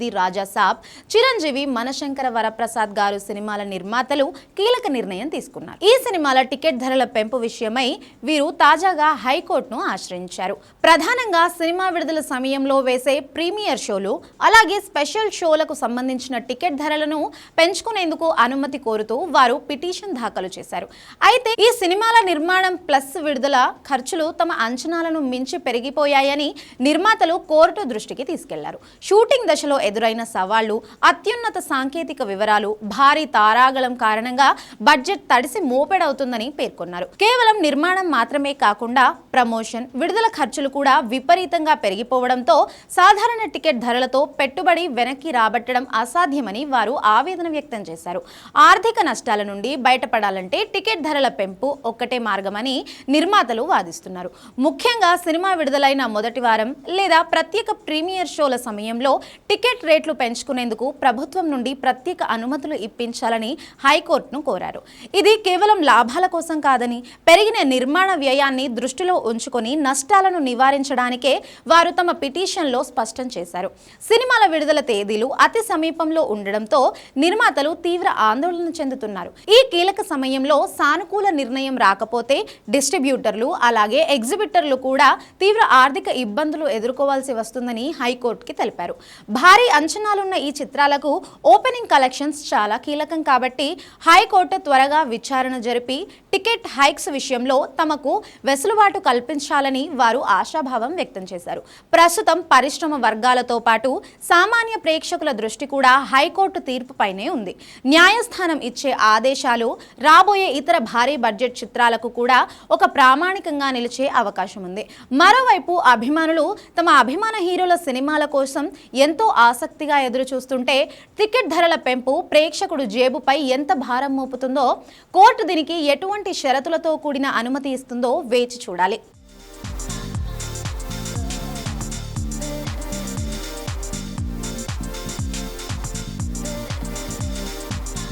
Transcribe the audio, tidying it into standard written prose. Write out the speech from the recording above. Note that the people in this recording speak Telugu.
ది రాజా సాబ్, చిరంజీవి, మనశంకర వరప్రసాద్ గారు సినిమాల నిర్మాతలు కీలక నిర్ణయం తీసుకున్నారు. ఈ సినిమాల టికెట్ ధరల పెంపు విషయమై వీరు తాజాగా హైకోర్టును ఆశ్రయించారు. ప్రధానంగా సినిమా విడుదల సమయంలో వేసే ప్రీమియర్ షోలు, అలాగే స్పెషల్ షోలకు సంబంధించిన టికెట్ ధరలను పెంచుకునేందుకు అనుమతి కోరుతూ వారు పిటిషన్ దాఖలు చేశారు. అయితే ఈ సినిమాల నిర్మాణం ప్లస్ విడుదల ఖర్చులు తమ అంచనాలను మించి పెరిగిపోయాయని నిర్మాతలు కోర్టు దృష్టికి తీసుకెళ్లారు. షూటింగ్ దశలో ఎదురైన సవాళ్లు, అత్యున్నత సాంకేతిక వివరాలు, భారీ తారాగళం కారణంగా బడ్జెట్ తడిసి మోపెడవుతుందని పేర్కొన్నారు. కేవలం నిర్మాణం మాత్రమే కాకుండా ప్రమోషన్, విడుదల ఖర్చులు కూడా విపరీతంగా పెరిగిపోవడంతో సాధారణ టికెట్ ధరలతో పెట్టుబడి వెనక్కి రాబట్టడం అసాధ్యమని వారు ఆవేదన వ్యక్తం చేశారు. ఆర్థిక నష్టాల నుండి బయటపడాలంటే టికెట్ ధరల పెంపు ఒక్కటే మార్గమని నిర్మాతలు వాదిస్తున్నారు. ముఖ్యంగా సినిమా విడుదలైన మొదటి వారం లేదా ప్రత్యేక ప్రీమియర్ షోల సమయంలో టికెట్ రేట్లు పెంచుకునేందుకు ప్రభుత్వం నుండి ప్రత్యేక అనుమతులు ఇప్పించాలని హైకోర్టును కోరారు. ఇది కేవలం లాభాల కోసం కాదని, పెరిగిన నిర్మాణ వ్యయాన్ని దృష్టిలో ఉంచుకొని నష్టాలను నివారించడానికే వారు తమ పిటిషన్లో స్పష్టం చేశారు. సినిమాల విడుదల తేదీలు అతి సమీపంలో ఉండడంతో నిర్మాతలు తీవ్ర ఆందోళన చెందుతున్నారు. ఈ కీలక సమయంలో సానుకూల నిర్ణయం రాకపోతే డిస్ట్రిబ్యూటర్లు అలాగే ఎగ్జిబిటర్లు కూడా తీవ్ర ఆర్థిక ఇబ్బందులు ఎదుర్కోవాల్సి వస్తుందని హైకోర్టుకి తెలిపారు. భారీ అంచనాలున్న ఈ చిత్రాలకు ఓపెనింగ్ కలెక్షన్స్ చాలా కీలకం కాబట్టి హైకోర్టు త్వరగా విచారణ జరిపి టికెట్ హైక్స్ విషయంలో తమకు వెసులుబాటు కల్పించాలని వారు ఆశాభావం వ్యక్తం చేశారు. ప్రస్తుతం పరిశ్రమ వర్గాలతో పాటు సామాన్య ప్రేక్షకుల దృష్టి కూడా హైకోర్టు తీర్పుపైనే ఉంది. న్యాయస్థానం ఇచ్చే ఆదేశాలు రాబోయే ఇతర భారీ బడ్జెట్ చిత్రాలకు కూడా ఒక ప్రామాణికంగా నిలిచే అవకాశం ఉంది. మరోవైపు అభిమానులు తమ అభిమాన హీరోల సినిమాల కోసం ఎంతో ఆసక్తిగా ఎదురు చూస్తుంటే టికెట్ ధరల పెంపు ప్రేక్షకుడు జేబుపై ఎంత భారం మోపుతుందో, కోర్టు దీనికి ఎటువంటి షరతులతో కూడిన అనుమతి ఇస్తుందో వేచి చూడాలి.